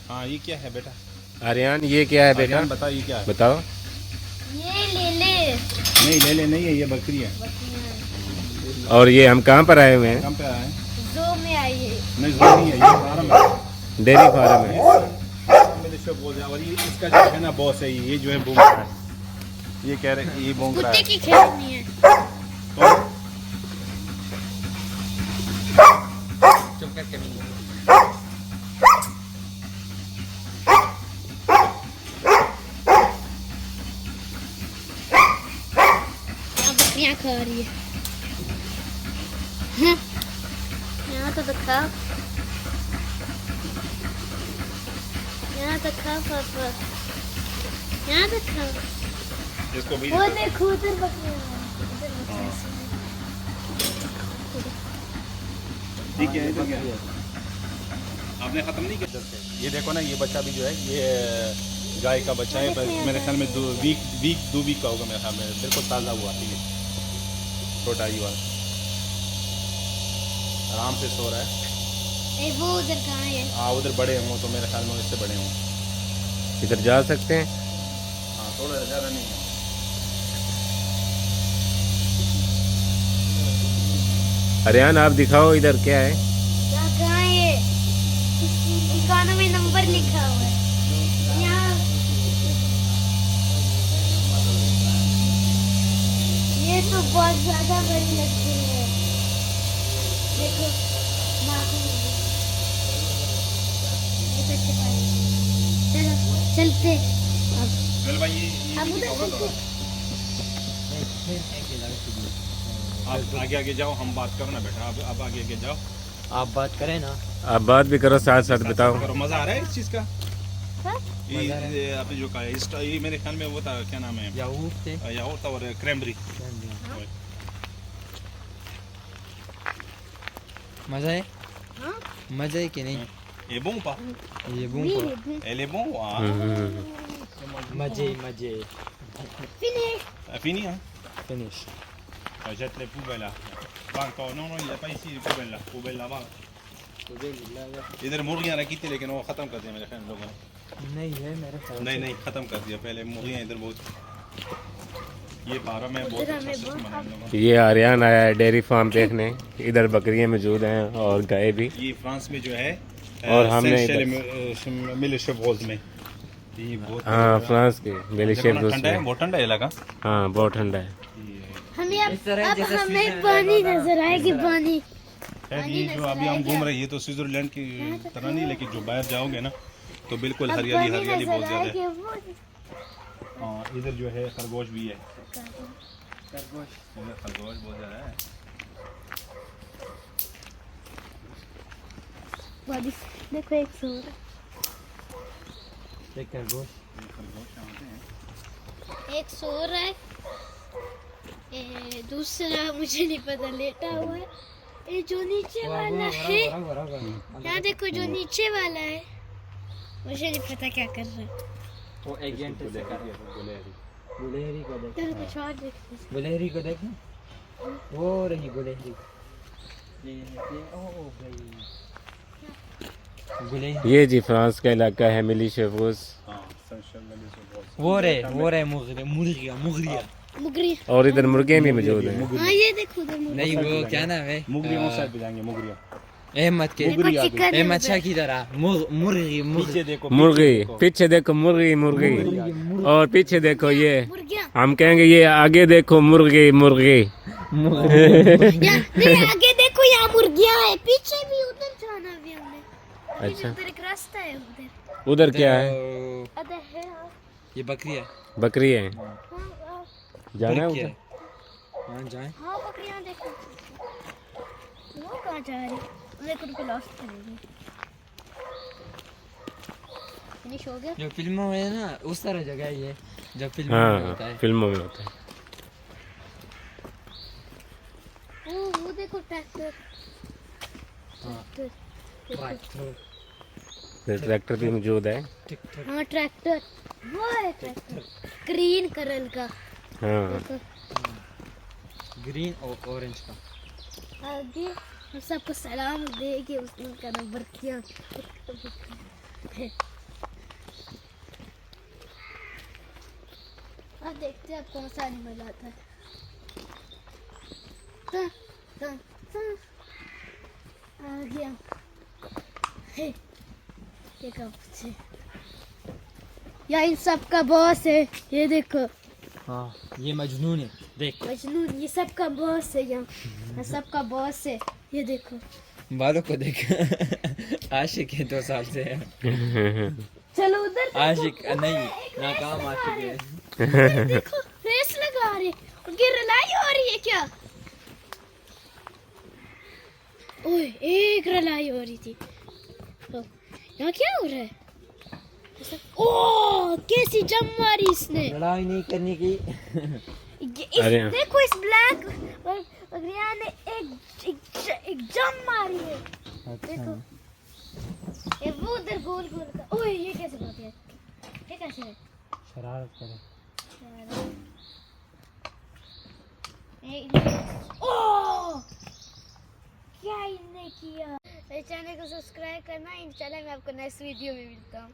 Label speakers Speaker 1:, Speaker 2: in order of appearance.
Speaker 1: हाँ ये क्या है बेटा?
Speaker 2: आर्यन ये क्या है बेटा?
Speaker 1: आर्यन बता ये क्या है?
Speaker 2: बताओ।
Speaker 3: ये ले ले।
Speaker 1: नहीं ले ले नहीं है, ये बकरी है।
Speaker 2: और ये हम कहाँ पर आए हुए हैं?
Speaker 1: कहाँ पे आए हैं?
Speaker 3: जो में आई है।
Speaker 1: नहीं जो नहीं है, ये फार्म है।
Speaker 2: डेयरी फार्म है।
Speaker 1: मेरे से बोल रहा है, और ये इसका जो है ना बॉस है, ये जो है भूख रहा है। ये कह रहे ये भूख रहा
Speaker 3: कुत्ते
Speaker 1: है।
Speaker 3: की खेलनी है।
Speaker 1: तो
Speaker 4: चुप करके नहीं।
Speaker 3: बकरियां खा रही है। हाँ, यहाँ तो दिखाओ, यहाँ दिखाओ पापा, यहाँ दिखाओ।
Speaker 1: इसको भी
Speaker 3: वो देखो उधर बकरियां हैं, उधर बकरियां हैं।
Speaker 1: ठीक है इधर क्या है? आपने खत्म नहीं किया? ये देखो ना, ये बच्चा भी जो है ये गाय का बच्चा है। मेरे ख्याल में 2 वीक का होगा मेरे ख्याल में। बिल्कुल ताज़ा हुआ है ये, छोटा ही वाला, आराम से सो रहा है।
Speaker 3: वो उधर कहाँ है?
Speaker 1: हाँ उधर बड़े हों तो मेरे ख्याल में इससे बड़े हों।
Speaker 2: इधर जा सकते हैं?
Speaker 1: हाँ थोड़ा ज़्यादा नहीं है।
Speaker 2: आर्यन आप दिखाओ इधर क्या है?
Speaker 3: कहाँ है? दुकानों में नंबर लिखा हुआ है। यहाँ ये तो बहुत ज्यादा बड़ी लगती है। देखो ये तो छिपा है। चलो चलते
Speaker 1: चल भाई ये
Speaker 3: अब उधर चलते।
Speaker 1: आप आगे आगे जाओ, हम बात करो ना बेटा। अब आगे आगे जाओ,
Speaker 4: आप बात करें ना।
Speaker 2: आप बात भी करो, साथ साथ बताओ।
Speaker 1: करो। मज़ा आ रहा है इस चीज़ का?
Speaker 3: हाँ?
Speaker 1: ये आपने जो कहा है, ये मेरे ख्याल में वो था, क्या नाम है?
Speaker 4: याहूद थे।
Speaker 1: याहूद था और क्रैनबेरी।
Speaker 4: मजा है?
Speaker 3: हाँ?
Speaker 4: मजा है कि नहीं?
Speaker 1: ये bon pas?
Speaker 4: ये boom
Speaker 3: Really?
Speaker 1: Elle est bon? Ah.
Speaker 4: मजे मजे।
Speaker 3: Finish.
Speaker 1: Fini hein?
Speaker 4: Finish.
Speaker 1: Jette les poubelles là. Pas encore. Non non, il n'y a pas ici les poubelles là. Poubelles là-bas. इधर मुर्गियाँ रखी थी लेकिन वो ख़त्म कर दिया मेरे ख्याल में लोगों ने।
Speaker 4: नहीं है मेरे ख्याल
Speaker 1: नहीं नहीं ख़त्म कर दिया। पहले मुर्गियाँ इधर बहुत, ये फार्म है बहुत
Speaker 3: उधर
Speaker 1: अच्छा
Speaker 3: हमें
Speaker 1: सिस्टम बनाया इन लोगों ने।
Speaker 2: ये आर्यन आया है डेयरी फार्म देखने। इधर बकरियां मौजूद हैं और गाय भी।
Speaker 1: ये फ्रांस में जो है
Speaker 2: और हमने
Speaker 1: मिलेशियफोल्स में ये बहुत
Speaker 2: हाँ फ्रांस के बेलिशेफ
Speaker 1: ठंडा है, बहुत ठंडा है इलाका।
Speaker 2: हाँ बहुत ठंडा है।
Speaker 3: हमें
Speaker 4: इस तरह
Speaker 3: अब
Speaker 4: जैसे
Speaker 3: हमें
Speaker 4: स्विट्जरलैंड
Speaker 3: पानी
Speaker 4: वाला
Speaker 3: नजर आएगी। पानी
Speaker 1: ये जो अभी हम घूम रहे हैं ये तो स्विट्जरलैंड की तरह नहीं, लेकिन जो बाहर जाओगे ना तो बिल्कुल हरियाली हरियाली बहुत ज़्यादा है। हाँ इधर जो है खरगोश भी है। इधर खरगोश बहुत ज़्यादा है।
Speaker 3: देखो एक सूर
Speaker 4: एक खरगोश।
Speaker 3: एक सो रहा है, दूसरा मुझे नहीं पता लेटा हुआ है। ये जो नीचे वाला है, यहाँ देखो जो नीचे वाला है मुझे नहीं पता क्या कर रहा है।
Speaker 4: वो एजेंट से कर रहा है। गुलेहरी को देख।
Speaker 3: चलो कुछ और देखते हैं।
Speaker 4: गुलेहरी को देख ना। वो रही गुलेहरी। ओ भाई गुलेहरी।
Speaker 2: ये जी फ्रांस का इलाका है मिलीशेफोस।
Speaker 1: हाँ सेंट्रल
Speaker 4: वो रे मुर्गिया मुर्गिया।
Speaker 3: मुगरी।
Speaker 2: और इधर मुर्गे भी मौजूद हैं।
Speaker 3: हाँ ये देखो उधर मुगरी।
Speaker 4: नहीं वो क्या नाम है?
Speaker 1: मुगरिया उस साइड पे जाएंगे। मुगरिया
Speaker 4: अहमद के।
Speaker 3: देखो चिकन है
Speaker 4: अहमद
Speaker 3: उधर।
Speaker 4: शाह की तरह मुर्गी
Speaker 1: पीछे देखो,
Speaker 2: मुर्गी पीछे देखो, मुर्गी मुर्गी। और पीछे देखो ये,
Speaker 3: मुर्गियाँ।
Speaker 2: हम कहेंगे ये आगे देखो मुर्गी मुर्गी।
Speaker 3: नहीं आगे देखो यहाँ मुर्गियाँ है, पीछे भी उधर जाना भी हमने।
Speaker 2: अच्छा
Speaker 3: उधर एक रास्ता है उधर।
Speaker 2: उधर क्या है?
Speaker 3: अदर है।
Speaker 4: ये बकरी है।
Speaker 2: बकरी है।
Speaker 3: हाँ
Speaker 2: जाना है
Speaker 4: बकरी
Speaker 2: उधर?
Speaker 4: हाँ जाए।
Speaker 3: हाँ बकरियाँ देखो। वो कहाँ जा रही? देखो उनको लॉस्ट करेंगे। फिनिश हो गया।
Speaker 4: जो फिल्मों में है ना उस तरह जगह है ये, जो फिल्मों में होता
Speaker 2: हाँ
Speaker 4: है।
Speaker 2: फिल्मों में होता है।
Speaker 3: वो देखो ट्रैक्टर।
Speaker 4: हाँ।
Speaker 3: ट्रैक्टर।
Speaker 2: ट्रैक्टर भी मौजूद है।
Speaker 3: हाँ ट्रैक्टर, वो है ट्रैक्टर ग्रीन कलर का।
Speaker 2: हाँ
Speaker 3: देखो
Speaker 4: ग्रीन और ऑरेंज का।
Speaker 3: आगे हम सबको सलाम देके उसने का नंबर किया। अब देखते हैं अब कौन सा एनिमल आता है। हाँ, हाँ, हाँ। आ गया। हे, ये कब से? या इन सब का बॉस है, ये देखो।
Speaker 4: हाँ ये मजनून है, देख
Speaker 3: मजनून, ये सब का बॉस है, यहाँ सब का बॉस है, ये देखो।
Speaker 4: बालों को देख। आशिक है 2 साल से।
Speaker 3: चलो उधर देखो।
Speaker 4: आशिक
Speaker 3: ओए,
Speaker 4: नहीं,
Speaker 3: एक
Speaker 4: नाकाम
Speaker 3: रेस
Speaker 4: आशिक
Speaker 3: लगा
Speaker 4: है।
Speaker 3: रहे। देखो रेस लगा रहे, उनकी रलाई हो रही है क्या? ओए एक रलाई हो रही थी। ओ, यहाँ क्या हो रहा है? ओ कैसी जम मारी इसने।
Speaker 4: लड़ाई नहीं करने की।
Speaker 2: अरे।
Speaker 3: देखो इस ब्लैक बकरिया ने एक जम मारी है। देखो ये वो उधर गोल गोल का। ओए ये कैसे भाग गया? ये कैसे है?
Speaker 4: शरारत करे।
Speaker 3: ओ क्या इनने किया? मेरे चैनल को सब्सक्राइब करना, इंशाल्लाह मैं आपको नेक्स्ट वीडियो में मिलता हूँ।